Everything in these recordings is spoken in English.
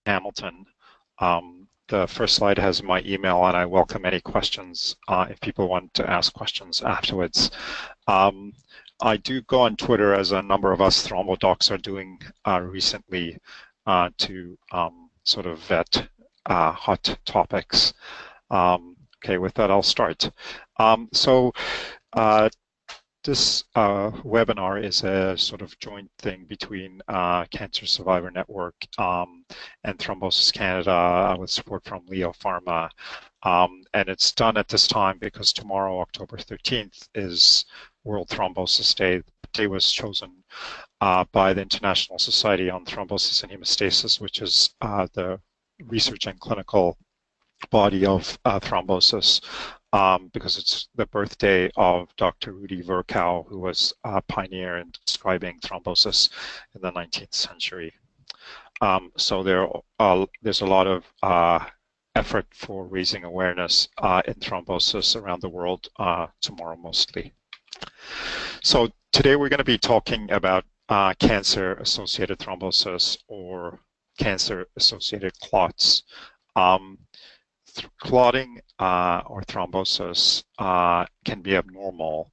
Hamilton. The first slide has my email, and I welcome any questions if people want to ask questions afterwards. I do go on Twitter, as a number of us thrombodocs are doing recently, to sort of vet hot topics. Okay, with that, I'll start. This webinar is a sort of joint thing between Cancer Survivor Network and Thrombosis Canada with support from Leo Pharma. And it's done at this time because tomorrow, October 13th, is World Thrombosis Day. The day was chosen by the International Society on Thrombosis and Hemostasis, which is the research and clinical body of thrombosis, because it's the birthday of Dr. Rudi Virchow, who was a pioneer in describing thrombosis in the 19th century. So there's a lot of effort for raising awareness in thrombosis around the world tomorrow mostly. So today we're going to be talking about cancer-associated thrombosis or cancer-associated clots. Clotting or thrombosis can be abnormal.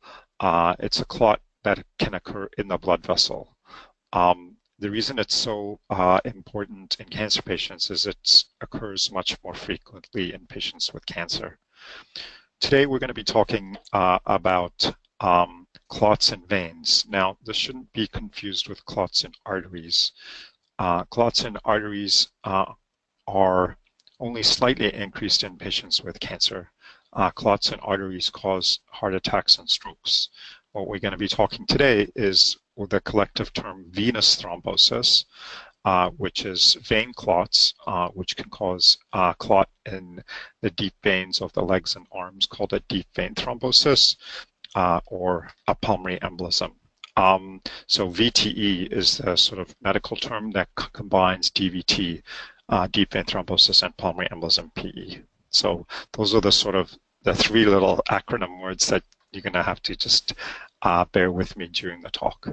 It's a clot that can occur in the blood vessel. The reason it's so important in cancer patients is it occurs much more frequently in patients with cancer. Today we're going to be talking about clots in veins. Now, this shouldn't be confused with clots in arteries. Clots in arteries are only slightly increased in patients with cancer. Clots in arteries cause heart attacks and strokes. What we're going to be talking today is with the collective term venous thrombosis, which is vein clots, which can cause clot in the deep veins of the legs and arms, called a deep vein thrombosis, or a pulmonary embolism. So VTE is the sort of medical term that combines DVT, deep vein thrombosis, and pulmonary embolism PE. So those are the sort of the three little acronym words that you're going to have to just bear with me during the talk.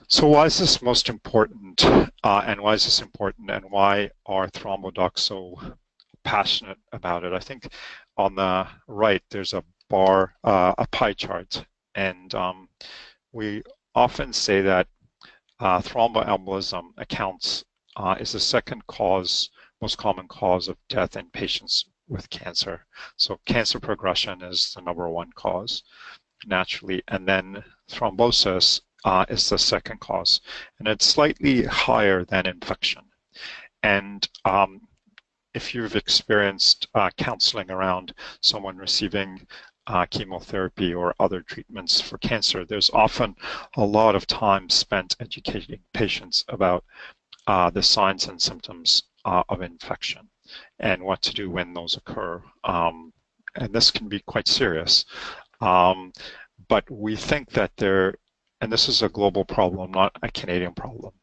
So why is this most important, and why is this important, and why are thrombodocs so passionate about it? I think on the right there's a bar, a pie chart, and we often say that thromboembolism is the second most common cause of death in patients with cancer. So cancer progression is the #1 cause, naturally, and then thrombosis is the second cause, and it's slightly higher than infection. And if you've experienced counseling around someone receiving chemotherapy or other treatments for cancer, there's often a lot of time spent educating patients about the signs and symptoms of infection and what to do when those occur. And this can be quite serious. But we think that and this is a global problem, not a Canadian problem,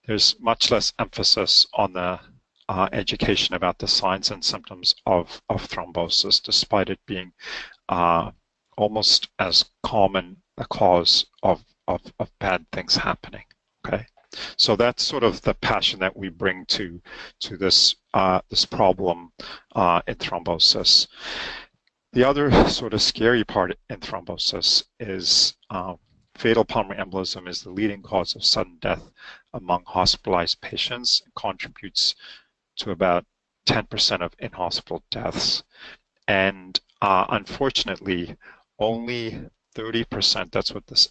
there's much less emphasis on the education about the signs and symptoms of thrombosis, despite it being almost as common a cause of bad things happening. Okay, so that's sort of the passion that we bring to this this problem in thrombosis. The other sort of scary part in thrombosis is fatal pulmonary embolism is the leading cause of sudden death among hospitalized patients. It contributes to about 10% of in-hospital deaths. And unfortunately, only 30%, that's what this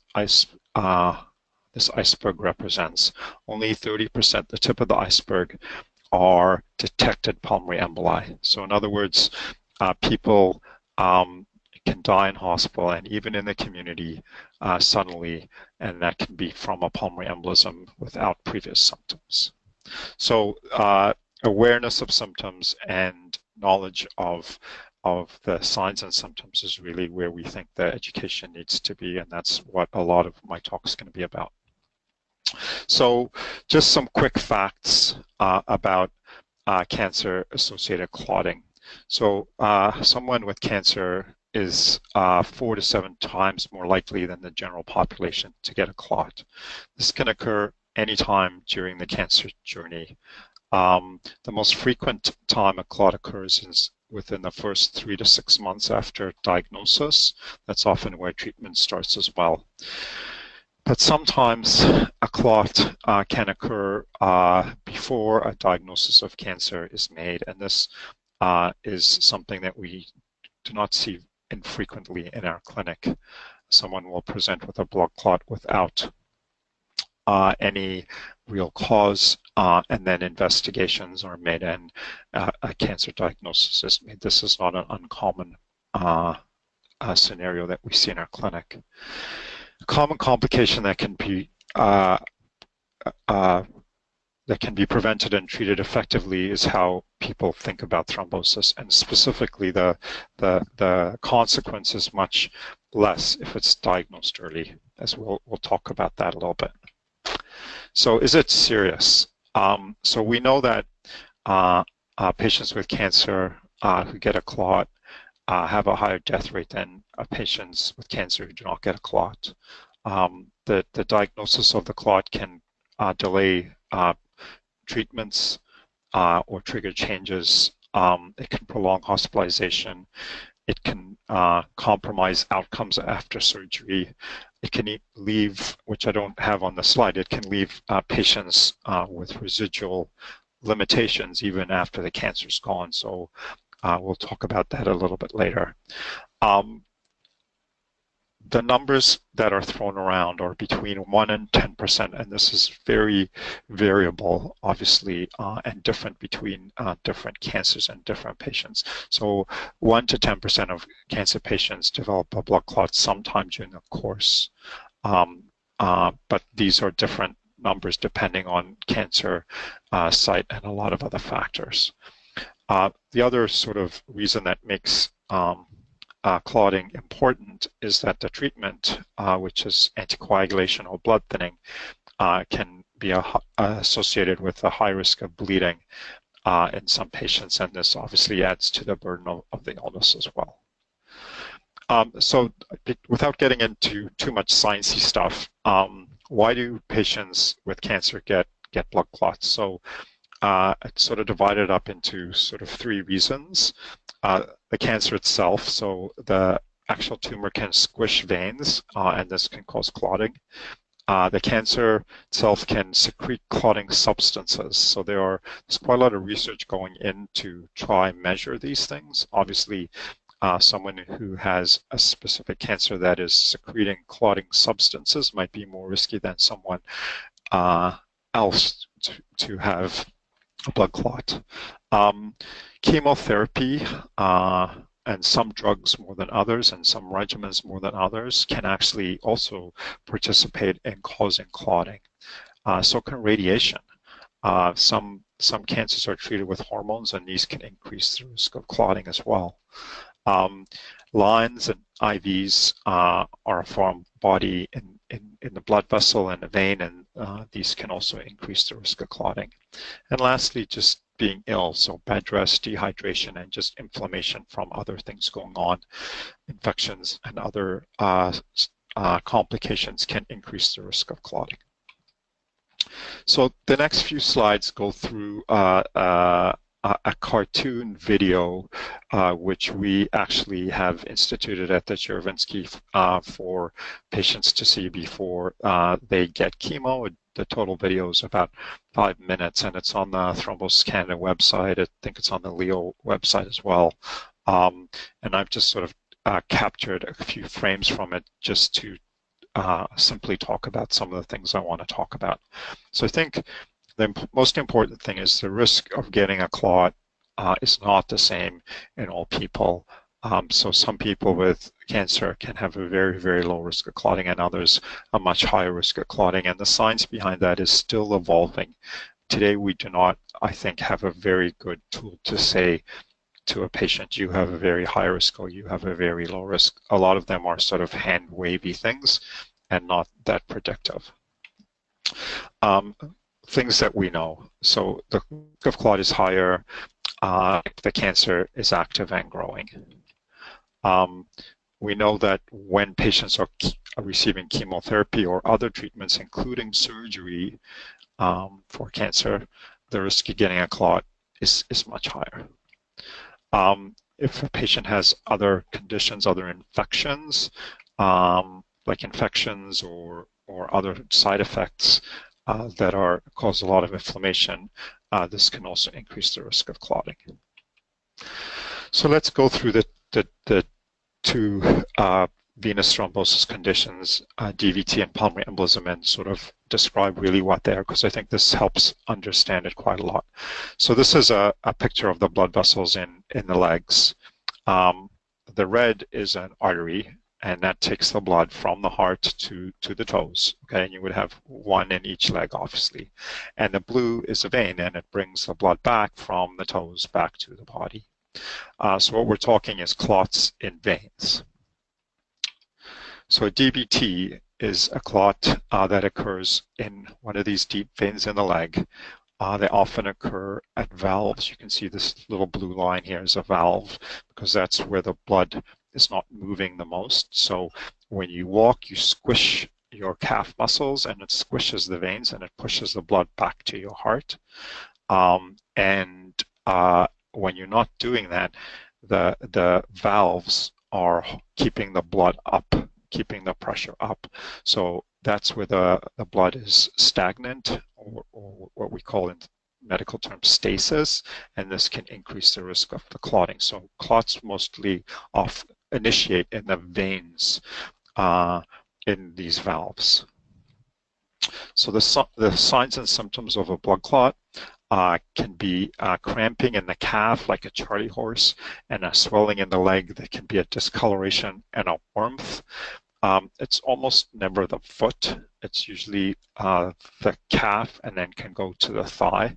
iceberg represents, only 30%, the tip of the iceberg, are detected pulmonary emboli. So in other words, people can die in hospital and even in the community suddenly, and that can be from a pulmonary embolism without previous symptoms. So awareness of symptoms and knowledge of the signs and symptoms is really where we think the education needs to be, and that's what a lot of my talk is going to be about. So just some quick facts about cancer-associated clotting. So someone with cancer is 4 to 7 times more likely than the general population to get a clot. This can occur anytime during the cancer journey. The most frequent time a clot occurs is within the first 3 to 6 months after diagnosis. That's often where treatment starts as well. But sometimes a clot can occur before a diagnosis of cancer is made, and this is something that we do not see infrequently in our clinic. Someone will present with a blood clot without any real cause, and then investigations are made and a cancer diagnosis is made. This is not an uncommon scenario that we see in our clinic. A common complication that can be prevented and treated effectively is how people think about thrombosis, and specifically the consequence is much less if it's diagnosed early, as we'll talk about that a little bit. So is it serious? So we know that patients with cancer who get a clot have a higher death rate than patients with cancer who do not get a clot. The diagnosis of the clot can delay treatments or trigger changes. It can prolong hospitalization. It can compromise outcomes after surgery. It can leave, which I don't have on the slide, it can leave patients with residual limitations even after the cancer's gone. So we'll talk about that a little bit later. The numbers that are thrown around are between 1 and 10%, and this is very variable, obviously, and different between different cancers and different patients. So 1 to 10% of cancer patients develop a blood clot sometime during the course, but these are different numbers depending on cancer site and a lot of other factors. The other sort of reason that makes clotting important is that the treatment, which is anticoagulation or blood thinning, can be associated with a high risk of bleeding in some patients, and this obviously adds to the burden of the illness as well. So without getting into too much sciencey stuff, why do patients with cancer get blood clots? So it's sort of divided up into sort of 3 reasons. The cancer itself, so the actual tumor can squish veins, and this can cause clotting. The cancer itself can secrete clotting substances. So there's quite a lot of research going in to try and measure these things. Obviously, someone who has a specific cancer that is secreting clotting substances might be more risky than someone else to have a blood clot. Chemotherapy and some drugs more than others and some regimens more than others can actually also participate in causing clotting. So can radiation. Some cancers are treated with hormones, and these can increase the risk of clotting as well. Lines and IVs are a foreign body in the blood vessel and the vein, and these can also increase the risk of clotting. And lastly, just being ill, so bed rest, dehydration, and just inflammation from other things going on, infections and other complications can increase the risk of clotting. So the next few slides go through a cartoon video, which we actually have instituted at the Chervinsky for patients to see before they get chemo. The total video is about 5 minutes, and it's on the Thrombosis Canada website. I think it's on the Leo website as well. And I've just sort of captured a few frames from it just to simply talk about some of the things I want to talk about. So I think the most important thing is the risk of getting a clot is not the same in all people. So some people with cancer can have a very, very low risk of clotting, and others a much higher risk of clotting. And the science behind that is still evolving. Today, we do not, I think, have a very good tool to say to a patient, you have a very high risk or you have a very low risk. A lot of them are sort of hand-wavy things and not that predictive. Things that we know. So the risk of clot is higher if the cancer is active and growing. we know that when patients are receiving chemotherapy or other treatments, including surgery for cancer, the risk of getting a clot is much higher. If a patient has other conditions, other infections, like infections or other side effects that cause a lot of inflammation, this can also increase the risk of clotting. So let's go through the two venous thrombosis conditions, DVT and pulmonary embolism, and sort of describe really what they are, because I think this helps understand it quite a lot. So this is a picture of the blood vessels in the legs. The red is an artery, and that takes the blood from the heart to the toes, okay? And you would have one in each leg, obviously. And the blue is a vein, and it brings the blood back from the toes back to the body. So what we're talking is clots in veins. So a DVT is a clot that occurs in one of these deep veins in the leg. They often occur at valves. You can see this little blue line here is a valve because that's where the blood is not moving the most. So when you walk, you squish your calf muscles and it squishes the veins and it pushes the blood back to your heart. When you're not doing that, the valves are keeping the blood up, keeping the pressure up. So that's where the blood is stagnant, or what we call in medical terms stasis, and this can increase the risk of the clotting. So clots mostly initiate in the veins in these valves. So the signs and symptoms of a blood clot can be cramping in the calf like a Charlie horse, and a swelling in the leg that can be a discoloration and a warmth. It's almost never the foot. It's usually the calf and then can go to the thigh.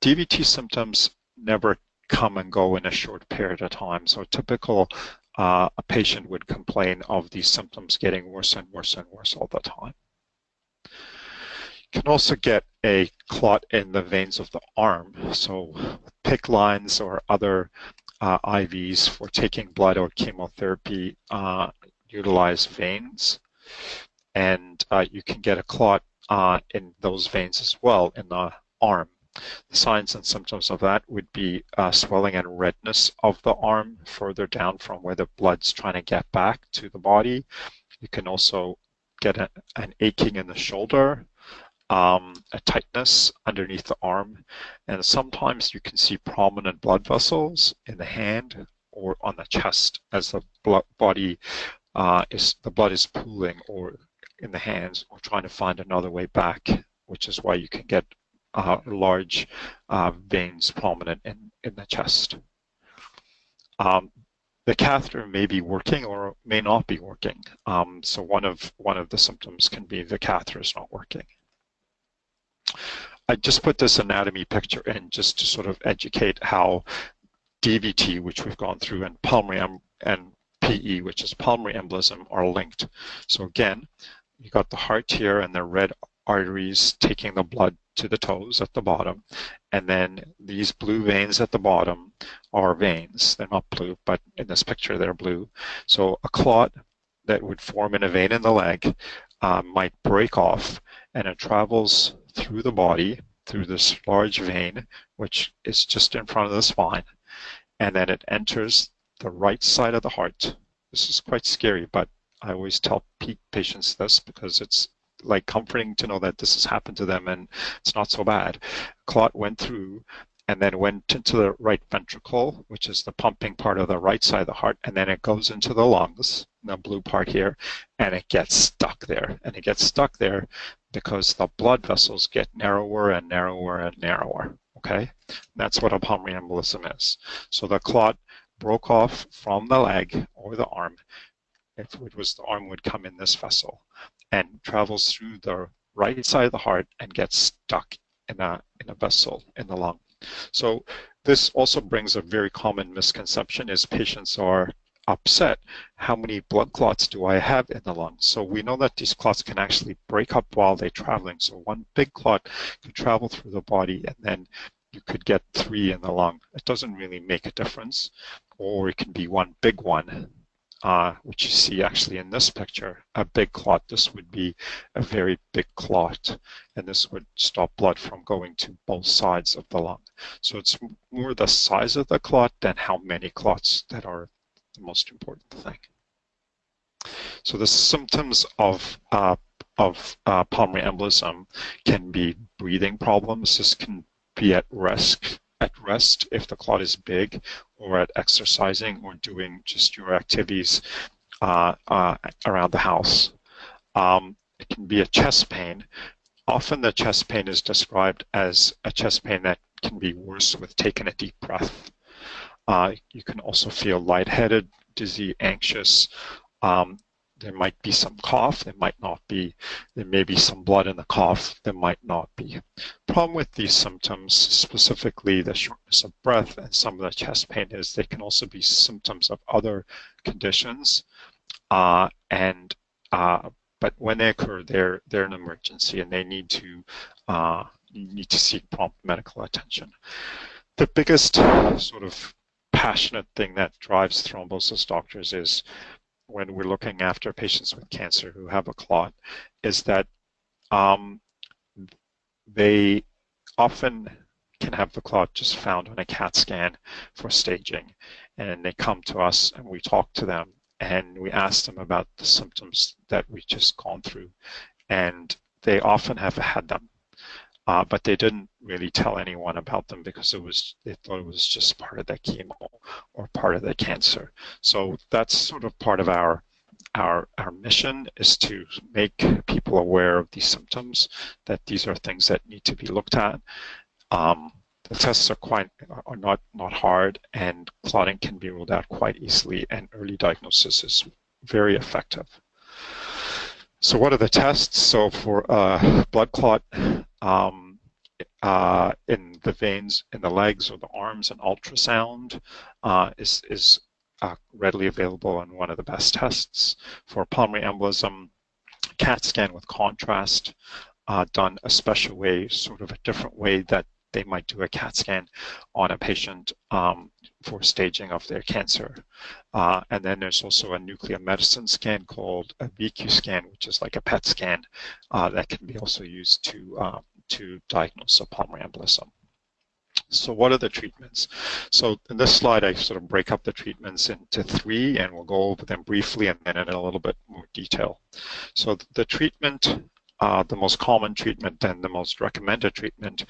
DVT symptoms never come and go in a short period of time. So typical, a patient would complain of these symptoms getting worse and worse and worse all the time. You can also get a clot in the veins of the arm. So PICC lines or other IVs for taking blood or chemotherapy utilize veins, and you can get a clot in those veins as well in the arm. The signs and symptoms of that would be swelling and redness of the arm further down from where the blood's trying to get back to the body. You can also get an aching in the shoulder, a tightness underneath the arm, and sometimes you can see prominent blood vessels in the hand or on the chest as the blood is pooling, or in the hands, or trying to find another way back, which is why you can get large veins prominent in the chest. The catheter may be working or may not be working. So one of the symptoms can be the catheter is not working. I just put this anatomy picture in just to sort of educate how DVT, which we've gone through, and pulmonary and PE, which is pulmonary embolism, are linked. So again, you got the heart here and the red arteries taking the blood to the toes at the bottom, and then these blue veins at the bottom are veins. They're not blue, but in this picture they're blue. So a clot that would form in a vein in the leg might break off, and it travels through the body, through this large vein, which is just in front of the spine, and then it enters the right side of the heart. This is quite scary, but I always tell patients this because it's like comforting to know that this has happened to them and it's not so bad. Clot went through and then went into the right ventricle, which is the pumping part of the right side of the heart, and then it goes into the lungs, the blue part here, and it gets stuck there. And it gets stuck there because the blood vessels get narrower and narrower and narrower, okay? That's what a pulmonary embolism is. So the clot broke off from the leg or the arm. If it was the arm, would come in this vessel and travels through the right side of the heart and gets stuck in a vessel in the lung. So this also brings a very common misconception is patients are upset. How many blood clots do I have in the lung? So we know that these clots can actually break up while they're traveling. So one big clot could travel through the body, and then you could get 3 in the lung. It doesn't really make a difference, or it can be one big one. which you see actually in this picture, a big clot. This would be a very big clot, and this would stop blood from going to both sides of the lung. So it's more the size of the clot than how many clots that are the most important thing. So the symptoms of pulmonary embolism can be breathing problems. This can be at rest if the clot is big, or at exercising or doing just your activities around the house. It can be a chest pain. Often the chest pain is described as a chest pain that can be worse with taking a deep breath. You can also feel lightheaded, dizzy, anxious. There might be some cough, there might not be. There may be some blood in the cough, there might not be. Problem with these symptoms, specifically the shortness of breath and some of the chest pain, is they can also be symptoms of other conditions. But when they occur, they're an emergency, and they need to seek prompt medical attention. The biggest sort of passionate thing that drives thrombosis doctors is, when we're looking after patients with cancer who have a clot, is that they often can have the clot just found on a CAT scan for staging, and they come to us and we talk to them and we ask them about the symptoms that we've just gone through, and they often have had them, but they didn't really tell anyone about them because they thought it was just part of the chemo or part of the cancer. So that's sort of part of our mission, is to make people aware of these symptoms, that these are things that need to be looked at. The tests are not hard, and clotting can be ruled out quite easily, and early diagnosis is very effective. So what are the tests? So for blood clot in the veins in the legs or the arms, an ultrasound is readily available and one of the best tests. For pulmonary embolism, CAT scan with contrast, done a special way, sort of a different way that they might do a CAT scan on a patient for staging of their cancer. And then there's also a nuclear medicine scan called a VQ scan, which is like a PET scan that can be also used to diagnose a pulmonary embolism. So what are the treatments? So in this slide, I sort of break up the treatments into 3, and we'll go over them briefly and then in a little bit more detail. So the treatment, the most common treatment and the most recommended treatment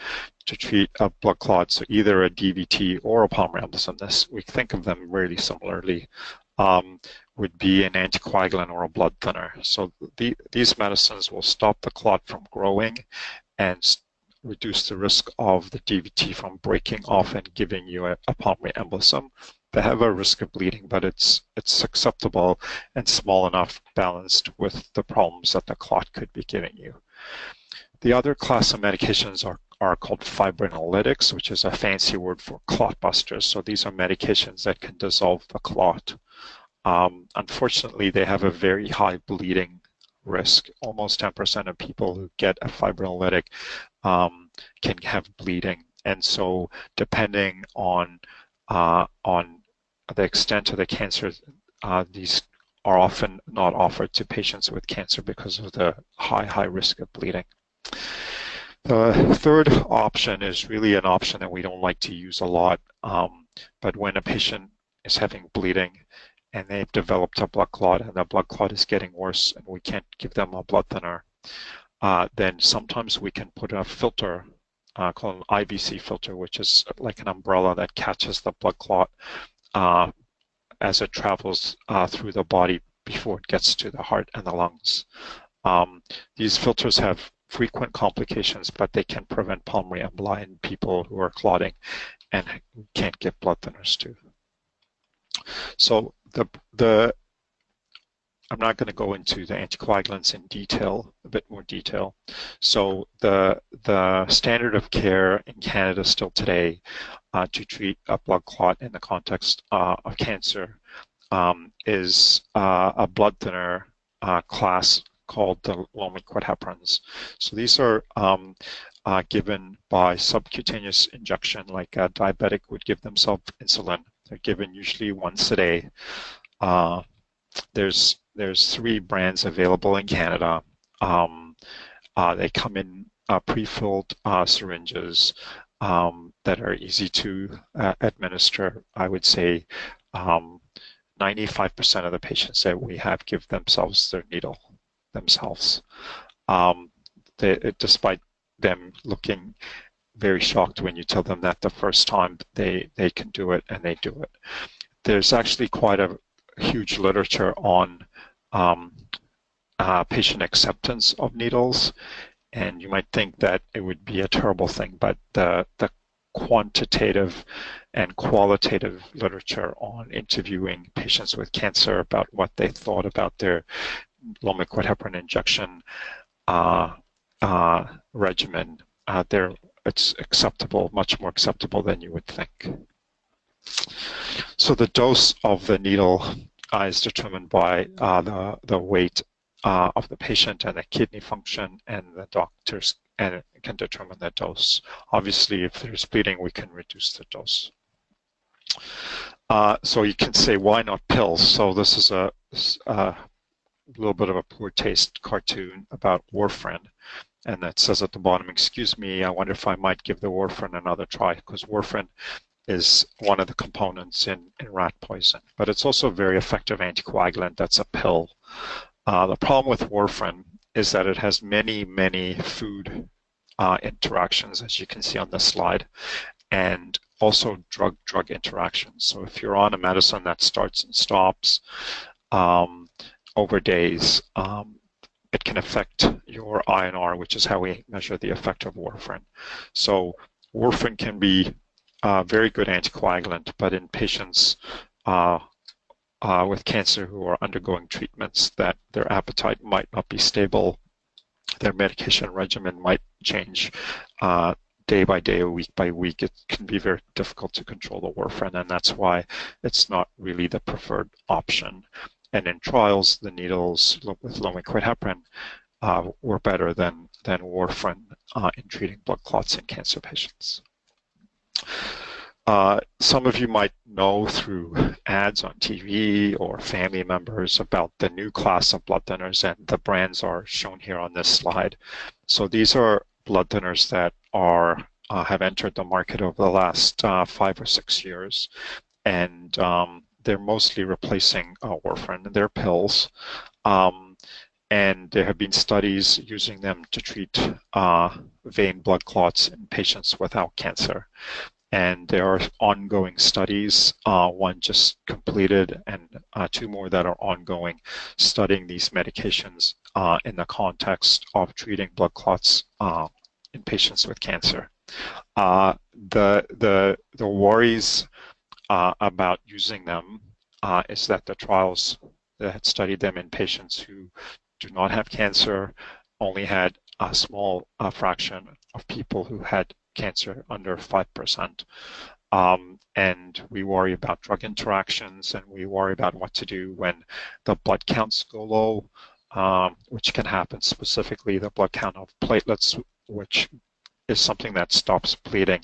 to treat a blood clot, so either a DVT or a pulmonary embolism, we think of them really similarly, would be an anticoagulant or a blood thinner. So these medicines will stop the clot from growing and reduce the risk of the DVT from breaking off and giving you a pulmonary embolism. They have a risk of bleeding, but it's acceptable and small enough, balanced with the problems that the clot could be giving you. The other class of medications are called fibrinolytics, which is a fancy word for clot busters. So these are medications that can dissolve the clot. Unfortunately, they have a very high bleeding risk. Almost 10% of people who get a fibrinolytic can have bleeding, and so depending on the extent of the cancer, these are often not offered to patients with cancer because of the high risk of bleeding. The third option is really an option that we don't like to use a lot, but when a patient is having bleeding and they've developed a blood clot and the blood clot is getting worse and we can't give them a blood thinner, then sometimes we can put a filter called an IVC filter, which is like an umbrella that catches the blood clot as it travels through the body before it gets to the heart and the lungs. These filters have frequent complications, but they can prevent pulmonary emboli in people who are clotting and can't get blood thinners too. So I'm not going to go into the anticoagulants in detail, a bit more detail. So the standard of care in Canada still today to treat a blood clot in the context of cancer is a blood thinner class called the low liquid heparins. So these are given by subcutaneous injection, like a diabetic would give themselves insulin. They're given usually once a day. there's 3 brands available in Canada. They come in pre-filled syringes that are easy to administer. I would say 95% of the patients that we have give themselves their needle themselves, despite them looking very shocked when you tell them that the first time they can do it, and they do it. There's actually quite a huge literature on patient acceptance of needles, and you might think that it would be a terrible thing, but the quantitative and qualitative literature on interviewing patients with cancer about what they thought about their low liquid heparin injection regimen, it's acceptable, much more acceptable than you would think. So the dose of the needle is determined by the weight of the patient and the kidney function, and the doctors can determine the dose. Obviously, if there's bleeding, we can reduce the dose. So you can say, why not pills? So this is a little bit of a poor taste cartoon about warfarin, and that says at the bottom, excuse me, I wonder if I might give the warfarin another try, because warfarin is one of the components in rat poison, but it's also a very effective anticoagulant. That's a pill. The problem with warfarin is that it has many, many food interactions, as you can see on this slide, and also drug-drug interactions. So if you're on a medicine that starts and stops over days, it can affect your INR, which is how we measure the effect of warfarin. So warfarin can be a very good anticoagulant, but in patients with cancer who are undergoing treatments that their appetite might not be stable, their medication regimen might change day by day or week by week, it can be very difficult to control the warfarin, and that's why it's not really the preferred option. And in trials, the needles with low liquid heparin were better than warfarin in treating blood clots in cancer patients. Some of you might know through ads on TV or family members about the new class of blood thinners, and the brands are shown here on this slide. So these are blood thinners that have entered the market over the last 5 or 6 years, and they're mostly replacing warfarin. They're pills, and there have been studies using them to treat vein blood clots in patients without cancer. And there are ongoing studies, one just completed, and 2 more that are ongoing, studying these medications in the context of treating blood clots in patients with cancer. The worries about using them is that the trials that had studied them in patients who do not have cancer only had a small fraction of people who had cancer, under 5%. And we worry about drug interactions, and we worry about what to do when the blood counts go low, which can happen, specifically the blood count of platelets, which is something that stops bleeding.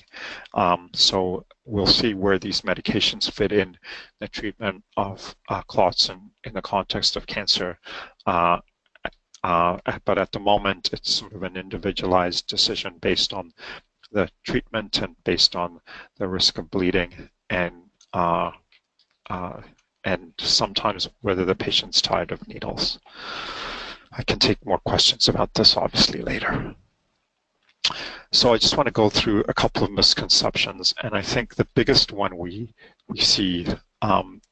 So we'll see where these medications fit in the treatment of clots in the context of cancer. But at the moment, it's sort of an individualized decision based on the treatment and based on the risk of bleeding, and sometimes whether the patient's tired of needles. I can take more questions about this obviously later. So I just want to go through a couple of misconceptions, and I think the biggest one we see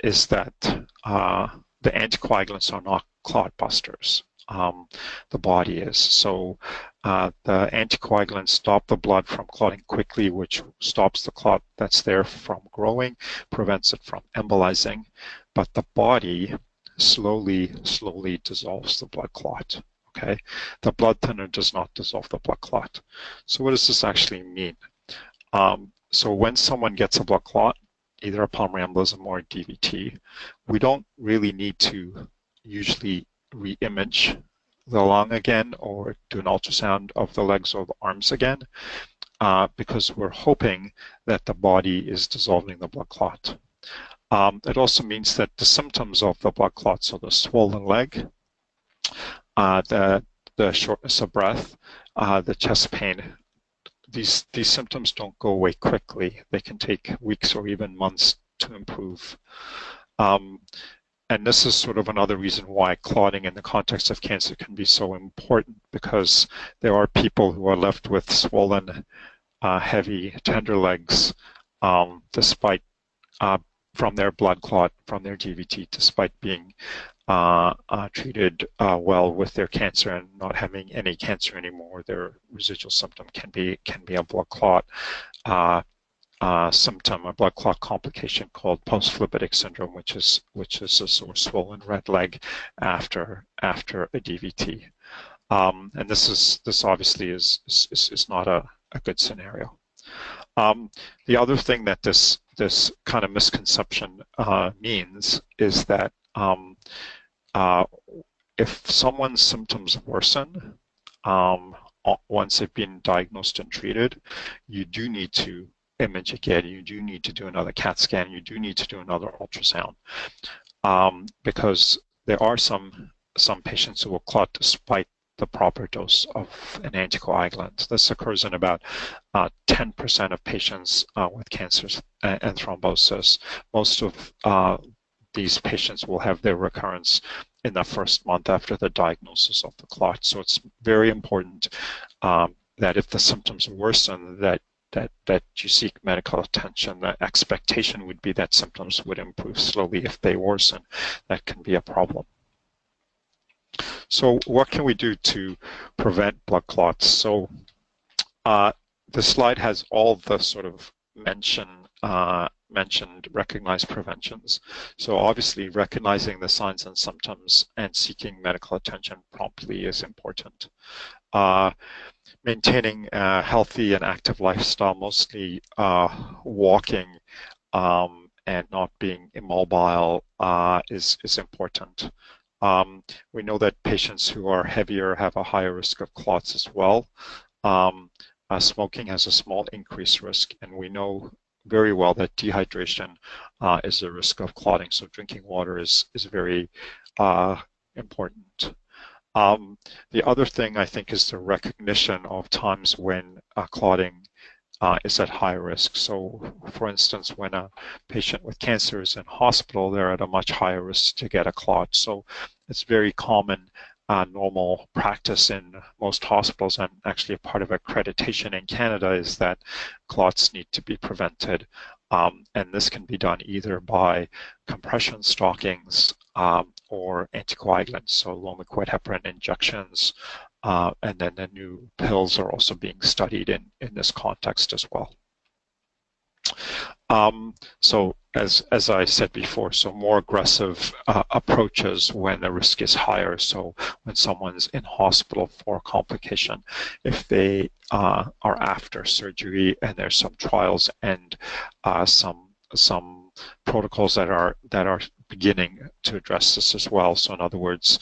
is that the anticoagulants are not clot busters. The body is. So the anticoagulants stop the blood from clotting quickly, which stops the clot that's there from growing, prevents it from embolizing, but the body slowly dissolves the blood clot. Okay, the blood thinner does not dissolve the blood clot. So what does this actually mean? So when someone gets a blood clot, either a pulmonary embolism or a DVT, we don't really need to usually re-image the lung again or do an ultrasound of the legs or the arms again, because we're hoping that the body is dissolving the blood clot. It also means that the symptoms of the blood clot, so the swollen leg, the shortness of breath, the chest pain, these symptoms don't go away quickly. They can take weeks or even months to improve. And this is sort of another reason why clotting in the context of cancer can be so important, because there are people who are left with swollen, heavy, tender legs, despite from their blood clot, from their DVT, despite being treated well with their cancer and not having any cancer anymore. Their residual symptom can be a blood clot symptom, a blood clot complication called post-phlebitic syndrome, which is a sort of swollen red leg after a DVT. And this obviously is not a good scenario. The other thing that this kind of misconception means is that if someone's symptoms worsen once they've been diagnosed and treated, you do need to image again, you do need to do another CAT scan, you do need to do another ultrasound, because there are some patients who will clot despite the proper dose of an anticoagulant. This occurs in about 10% of patients with cancers and thrombosis. Most of these patients will have their recurrence in the first month after the diagnosis of the clot. So it's very important that if the symptoms worsen, that you seek medical attention. The expectation would be that symptoms would improve slowly. If they worsen, that can be a problem. So what can we do to prevent blood clots? So the slide has all the sort of mentioned recognized preventions. So obviously recognizing the signs and symptoms and seeking medical attention promptly is important. Maintaining a healthy and active lifestyle, mostly walking and not being immobile, is important. We know that patients who are heavier have a higher risk of clots as well. Smoking has a small increased risk, and we know very well that dehydration is a risk of clotting. So drinking water is very important. The other thing I think is the recognition of times when clotting is at high risk. So for instance, when a patient with cancer is in hospital, they're at a much higher risk to get a clot. So it's very common, normal practice in most hospitals, and actually a part of accreditation in Canada is that clots need to be prevented. And this can be done either by compression stockings or anticoagulants, so low liquid heparin injections, and then the new pills are also being studied in this context as well. So as I said before, so more aggressive approaches when the risk is higher. So when someone's in hospital for a complication, if they are after surgery, and there's some trials and some protocols that are beginning to address this as well. So in other words,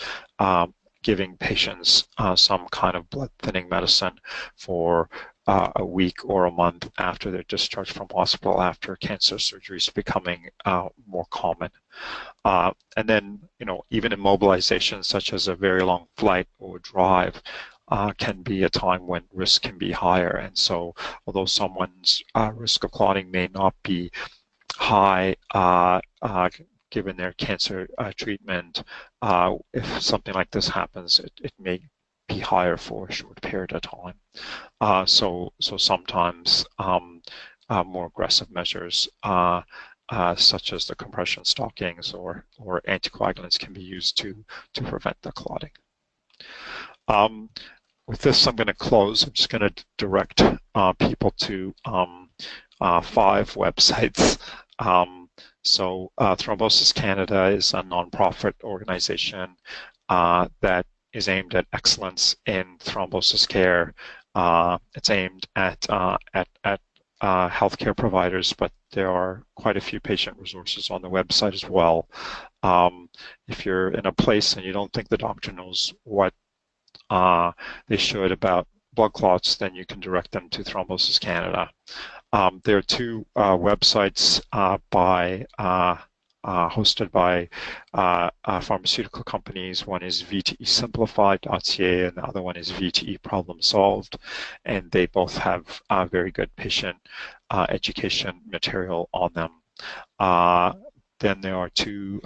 giving patients some kind of blood thinning medicine for a week or a month after they're discharged from hospital after cancer surgery is becoming more common. And then, even immobilization such as a very long flight or drive can be a time when risk can be higher. And so although someone's risk of clotting may not be high given their cancer treatment, if something like this happens, it may be higher for a short period of time. So sometimes more aggressive measures such as the compression stockings or anticoagulants can be used to prevent the clotting. With this, I'm going to close. I'm just going to direct people to 5 websites. So Thrombosis Canada is a nonprofit organization that is aimed at excellence in thrombosis care. It's aimed at healthcare providers, but there are quite a few patient resources on the website as well. If you're in a place and you don't think the doctor knows what they should about blood clots, then you can direct them to Thrombosis Canada. There are 2 websites by hosted by pharmaceutical companies. One is VTE and the other one is VTE Problem Solved, and they both have very good patient education material on them. Then there are two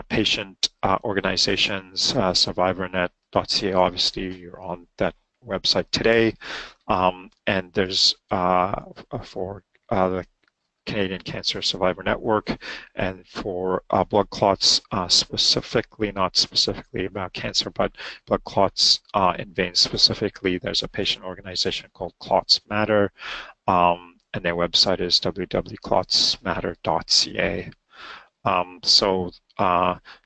patient organizations, survivornet.ca. Obviously, you're on that website today, and there's for the Canadian Cancer Survivor Network, and for blood clots, specifically, not specifically about cancer, but blood clots in veins specifically, there's a patient organization called Clots Matter, and their website is www.clotsmatter.ca. So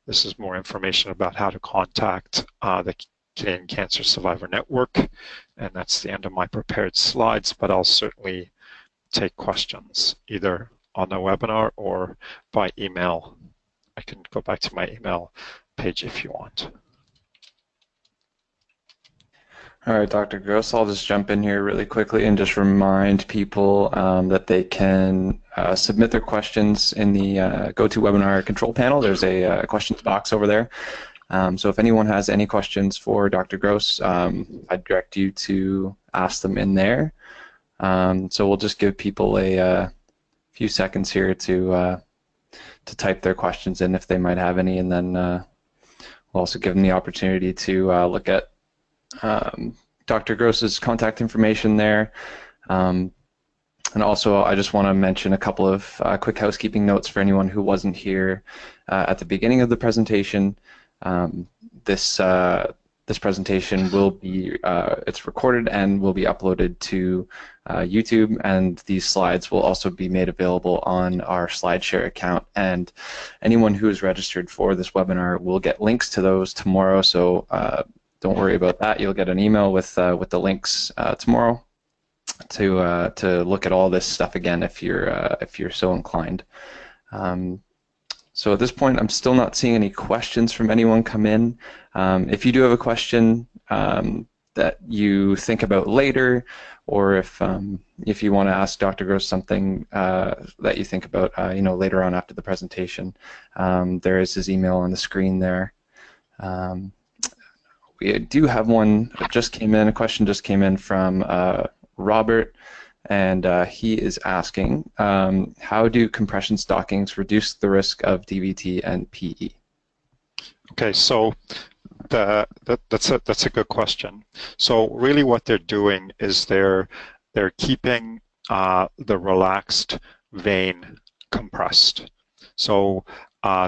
this is more information about how to contact the Canadian Cancer Survivor Network, and that's the end of my prepared slides, but I'll certainly take questions either on the webinar or by email. I can go back to my email page if you want. All right, Dr. Gross, I'll just jump in here really quickly and just remind people that they can submit their questions in the GoToWebinar control panel. There's a questions box over there. So if anyone has any questions for Dr. Gross, I'd direct you to ask them in there. So we'll just give people a few seconds here to type their questions in if they might have any, and then we'll also give them the opportunity to look at Dr. Gross's contact information there. And also, I just want to mention a couple of quick housekeeping notes for anyone who wasn't here at the beginning of the presentation. This presentation will be, it's recorded and will be uploaded to YouTube, and these slides will also be made available on our SlideShare account, and anyone who is registered for this webinar will get links to those tomorrow, so don't worry about that. You'll get an email with the links tomorrow to look at all this stuff again if you're so inclined. So at this point, I'm still not seeing any questions from anyone come in. If you do have a question that you think about later, or if you want to ask Dr. Gross something that you think about, later on after the presentation, there is his email on the screen there. We do have one that just came in. A question just came in from Robert, and he is asking, how do compression stockings reduce the risk of DVT and PE? Okay, so that's a good question. So really what they're doing is they're keeping the relaxed vein compressed. So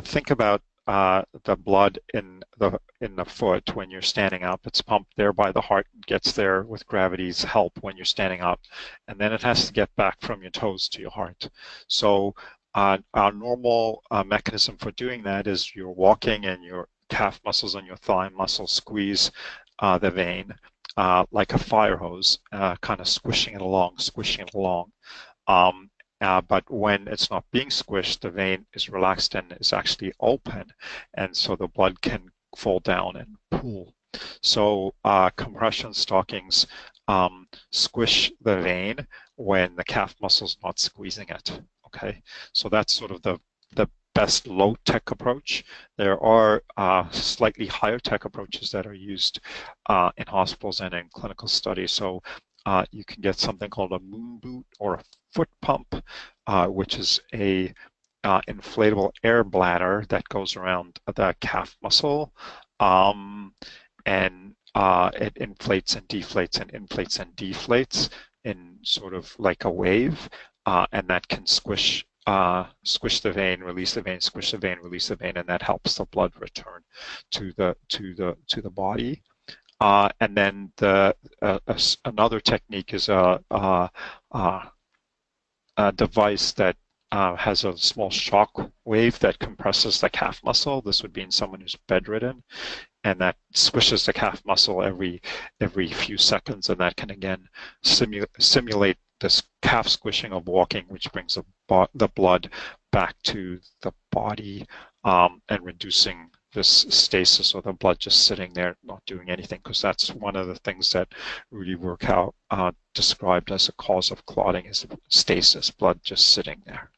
think about the blood in the foot when you're standing up. It's pumped there by the heart, gets there with gravity's help when you're standing up, and then it has to get back from your toes to your heart. So our normal mechanism for doing that is you're walking and your calf muscles and your thigh muscles squeeze the vein like a fire hose, kind of squishing it along. But when it's not being squished, the vein is relaxed and is actually open, and so the blood can fall down and pool. So compression stockings squish the vein when the calf muscle is not squeezing it. Okay, so that's sort of the best low-tech approach. There are slightly higher-tech approaches that are used in hospitals and in clinical studies. So you can get something called a moon boot or a foot pump, which is a inflatable air bladder that goes around the calf muscle, and it inflates and deflates and inflates and deflates in sort of like a wave, and that can squish the vein, release the vein, squish the vein, release the vein, and that helps the blood return to the body. And then another technique is a device that has a small shock wave that compresses the calf muscle. This would be in someone who's bedridden, and that swishes the calf muscle every few seconds, and that can again simulate this calf squishing of walking, which brings the blood back to the body and reducing this stasis, or the blood just sitting there not doing anything, because that's one of the things that Rudy Werkow described as a cause of clotting, is stasis, blood just sitting there.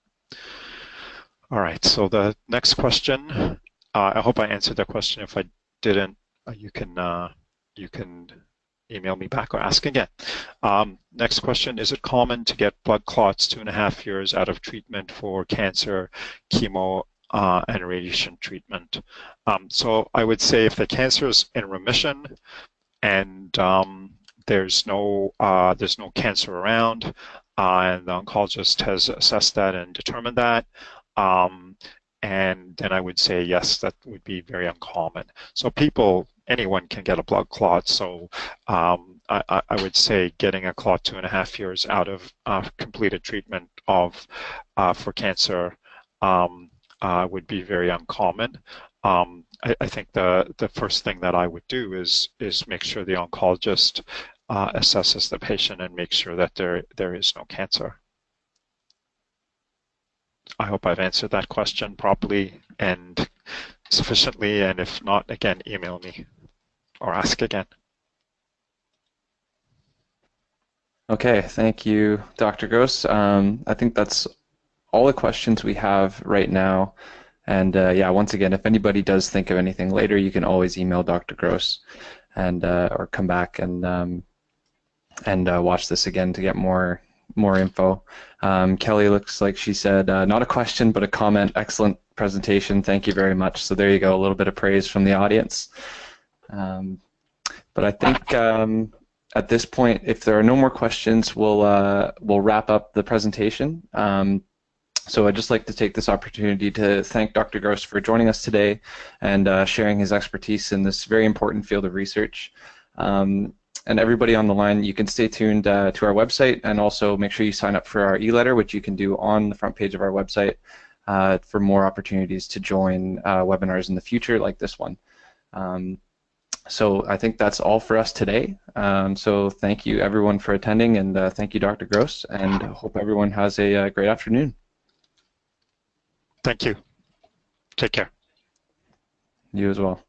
All right, so the next question, I hope I answered that question. If I didn't, you can email me back or ask again. Next question, is it common to get blood clots 2.5 years out of treatment for cancer, chemo, and radiation treatment? So I would say if the cancer is in remission and there's no cancer around, and the oncologist has assessed that and determined that, and then I would say yes, that would be very uncommon. So anyone can get a blood clot. So I would say getting a clot 2.5 years out of completed treatment for cancer would be very uncommon. I think the first thing that I would do is make sure the oncologist assesses the patient and make sure that there is no cancer. I hope I've answered that question properly and sufficiently, and if not, again, email me or ask again. Okay, thank you, Dr. Gross. I think that's all the questions we have right now. And yeah, once again, if anybody does think of anything later, you can always email Dr. Gross and or come back and watch this again to get more info. Kelly looks like she said, not a question, but a comment. Excellent presentation. Thank you very much. So there you go, a little bit of praise from the audience. But I think at this point, if there are no more questions, we'll wrap up the presentation. So I'd just like to take this opportunity to thank Dr. Gross for joining us today and sharing his expertise in this very important field of research. And everybody on the line, you can stay tuned to our website, and also make sure you sign up for our e-letter, which you can do on the front page of our website for more opportunities to join webinars in the future like this one. So I think that's all for us today. So thank you everyone for attending, and thank you Dr. Gross, and hope everyone has a great afternoon. Thank you. Take care. You as well.